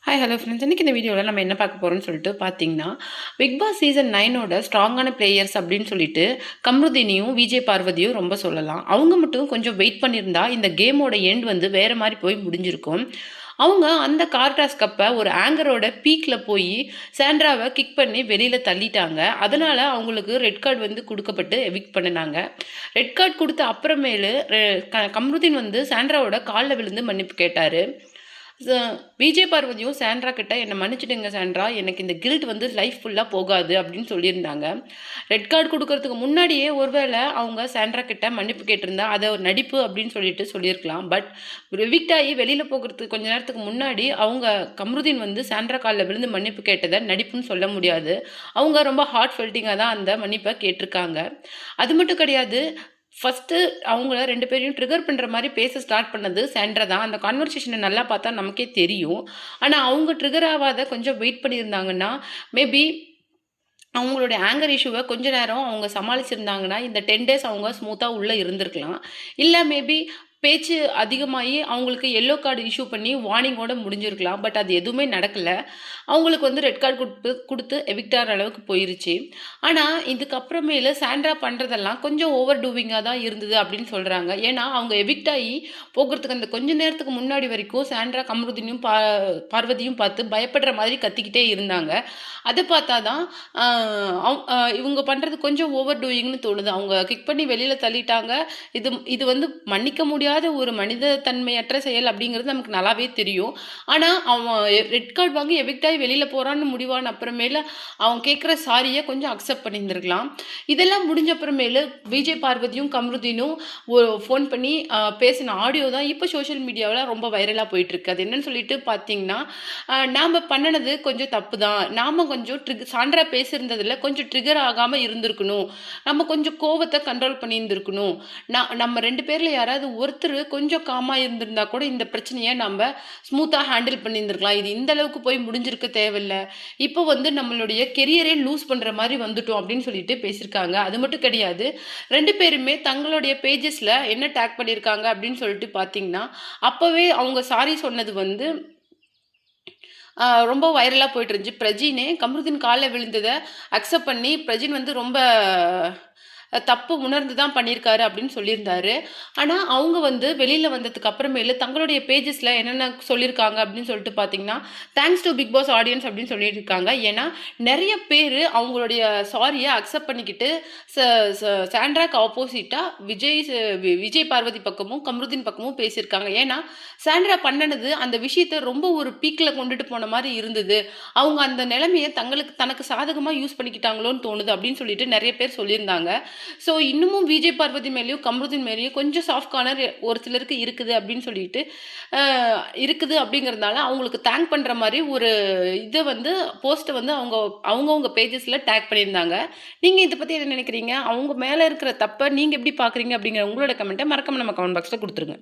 Hi hello friends. இன்னைக்கு இந்த வீடியோவில் நம்ம என்ன பார்க்க போகிறோம்னு சொல்லிட்டு பார்த்தீங்கன்னா, பிக் பாஸ் சீசன் 9ஓட ஸ்ட்ராங்கான பிளேயர்ஸ் அப்படின்னு சொல்லிட்டு கம்ருதீனியும், விஜய் பார்வதியும் ரொம்ப சொல்லலாம். அவங்க மட்டும் கொஞ்சம் வெயிட் பண்ணியிருந்தா இந்த கேமோட எண்ட் வந்து வேற மாதிரி போய் முடிஞ்சிருக்கும். அவங்க அந்த கார்டாஸ் கப்பை ஒரு ஆங்கரோட பீக்கில் போய் சாண்ட்ராவை கிக் பண்ணி வெளியில் தள்ளிட்டாங்க. அதனால் அவங்களுக்கு ரெட் கார்டு வந்து கொடுக்கப்பட்டு எவிக்ட் பண்ணினாங்க. ரெட் கார்டு கொடுத்த அப்புறமேலு கம்ருதீன் வந்து சாண்ட்ராவோட காலில் விழுந்து மன்னிப்பு கேட்டார். விஜய் பார்வதியும் சாண்ட்ரா கிட்ட என்னை மன்னிச்சிடுங்க சாண்ட்ரா, எனக்கு இந்த கில்ட் வந்து லைஃப் ஃபுல்லாக போகாது அப்படின்னு சொல்லியிருந்தாங்க. ரெட் கார்டு கொடுக்கறதுக்கு முன்னாடியே ஒருவேளை அவங்க சாண்ட்ரா கிட்ட மன்னிப்பு கேட்டிருந்தா அதை ஒரு நடிப்பு அப்படின்னு சொல்லிட்டு சொல்லியிருக்கலாம். பட் எவிக்ட் ஆகி வெளியில் போகிறதுக்கு கொஞ்ச நேரத்துக்கு முன்னாடி அவங்க கம்ருதீன் வந்து சாண்ட்ரா காலில் விழுந்து மன்னிப்பு கேட்டதை நடிப்புன்னு சொல்ல முடியாது. அவங்க ரொம்ப ஹார்ட் ஃபெல்ட்டிங்காக தான் அந்த மன்னிப்பை கேட்டிருக்காங்க. அது மட்டும் கிடையாது, ஃபஸ்ட்டு அவங்கள 2 பேரையும் ட்ரிகர் பண்ணுற மாதிரி பேச ஸ்டார்ட் பண்ணது சாண்ட்ரா தான். அந்த கான்வர்சேஷனை நல்லா பார்த்தா நமக்கே தெரியும். ஆனால் அவங்க ட்ரிகர் ஆகாத கொஞ்சம் வெயிட் பண்ணியிருந்தாங்கன்னா, மேபி அவங்களுடைய ஆங்கர் இஷ்யூவை கொஞ்ச நேரம் அவங்க சமாளிச்சிருந்தாங்கன்னா, இந்த 10 டேஸ் அவங்க ஸ்மூத்தாக உள்ளே இருந்திருக்கலாம். இல்லை மேபி பேச்சு அதிகமாகி அவங்களுக்கு எல்லோ கார்டு இஷ்யூ பண்ணி வார்னிங்கோட முடிஞ்சிருக்கலாம். பட் அது எதுவுமே நடக்கலை. அவங்களுக்கு வந்து ரெட் கார்டு கொடுத்து எவிக்ட் ஆகிற அளவுக்கு போயிருச்சு. ஆனால் இதுக்கப்புறமேலு சாண்ட்ரா பண்ணுறதெல்லாம் கொஞ்சம் ஓவர் டூவிங்காக தான் இருந்தது அப்படின்னு சொல்கிறாங்க. ஏன்னா அவங்க எவிக்ட் ஆகி போகிறதுக்கு அந்த கொஞ்ச நேரத்துக்கு முன்னாடி வரைக்கும் சாண்ட்ரா கமருதீனையும் பார்வதியும் பார்த்து பயப்படுற மாதிரி கத்திக்கிட்டே இருந்தாங்க. அதை பார்த்தா தான் இவங்க பண்ணுறது கொஞ்சம் ஓவர் டூயிங்னு தோணுது. அவங்க கிக் பண்ணி வெளியில் தள்ளிட்டாங்க. இது இது வந்து மன்னிக்க முடியாத ஒரு மனித தன்மையற்ற செயல் அப்படிங்கிறது நமக்கு நல்லாவே தெரியும். ஆனால் அவன் ரெட் கார்டு வாங்கி எவிக்ட் ஆகி வெளியில் போகிறான்னு முடிவான அப்புறமேல அவன் கேட்குற சாரியை கொஞ்சம் அக்செப்ட் பண்ணியிருந்திருக்கலாம். இதெல்லாம் முடிஞ்ச அப்புறமேலு விஜய் பார்வதியும் கம்ருதீனும் ஃபோன் பண்ணி பேசின ஆடியோ தான் இப்போ சோஷியல் மீடியாவில் ரொம்ப வைரலாக போயிட்டுருக்கு. அது என்னன்னு சொல்லிட்டு பார்த்தீங்கன்னா, நாம் பண்ணினது கொஞ்சம் தப்பு தான், நாம் கொஞ்சம் சாண்ட்ரா பேசியிருந்ததில் கொஞ்சம் ட்ரிகர் ஆகாமல் இருந்திருக்கணும், நம்ம கொஞ்சம் கோவத்தை கண்ட்ரோல் பண்ணியிருந்திருக்கணும், நம்ம 2 பேரில் யாராவது ஒருத்தர் கொஞ்சம் காமாக இருந்திருந்தா கூட இந்த பிரச்சனையை நம்ம ஸ்மூத்தாக ஹேண்டில் பண்ணியிருந்திருக்கலாம். இது இந்த அளவுக்கு போய் முடிஞ்சிருக்க தேவையில்லை. இப்போ வந்து நம்மளுடைய கெரியரே லூஸ் பண்ணுற மாதிரி வந்துட்டோம் அப்படின்னு சொல்லிட்டு பேசியிருக்காங்க. அது மட்டும் கிடையாது, 2 பேருமே தங்களுடைய பேஜஸில் என்ன டேக் பண்ணியிருக்காங்க அப்படின்னு சொல்லிட்டு பார்த்தீங்கன்னா, அப்போவே அவங்க சாரி சொன்னது வந்து ரொம்ப வைரலாக போயிட்டு இருந்துச்சு. பிரஜினே கமருதீன் காலில் விழுந்ததை அக்செப்ட் பண்ணி பிரஜின் வந்து ரொம்ப தப்பு உணர்ந்து தான் பண்ணியிருக்காரு அப்படின்னு சொல்லியிருந்தாரு. ஆனால் அவங்க வந்து வெளியில் வந்ததுக்கு அப்புறமேலு தங்களுடைய பேஜஸில் என்னென்ன சொல்லியிருக்காங்க அப்படின்னு சொல்லிட்டு பார்த்தீங்கன்னா, thanks to Bigg Boss audience அப்படின்னு சொல்லியிருக்காங்க. ஏன்னா நிறைய பேர் அவங்களுடைய சாரியை அக்செப்ட் பண்ணிக்கிட்டு சாண்ட்ராக்கு ஆப்போசிட்டாக விஜய் பார்வதி பக்கமும் கம்ருதீன் பக்கமும் பேசியிருக்காங்க. ஏன்னா சாண்ட்ரா பண்ணினது அந்த விஷயத்தை ரொம்ப ஒரு பீக்கில் கொண்டுட்டு போன மாதிரி இருந்தது. அவங்க அந்த நிலைமையை தனக்கு சாதகமாக யூஸ் பண்ணிக்கிட்டாங்களோன்னு தோணுது அப்படின்னு சொல்லிட்டு நிறைய பேர் சொல்லியிருந்தாங்க. ஸோ இன்னமும் விஜய் பார்வதி மேலேயும் கம்ருதீன் மேலேயும் கொஞ்சம் சாஃப்ட் கார்னர் ஒரு சிலருக்கு இருக்குது அப்படின்னு சொல்லிட்டு இருக்குது அப்படிங்கிறதுனால அவங்களுக்கு தேங்க் பண்ணுற மாதிரி ஒரு இதை வந்து போஸ்ட்டை வந்து அவங்கவுங்க பேஜஸில் டேக் பண்ணியிருந்தாங்க. நீங்கள் இதை பற்றி என்ன நினைக்கிறீங்க? அவங்க மேலே இருக்கிற தப்பை நீங்கள் எப்படி பார்க்குறீங்க அப்படிங்கிற உங்களோட கமெண்ட்டை மறக்காம நம்ம கமெண்ட் பாக்ஸில் கொடுத்துருங்க.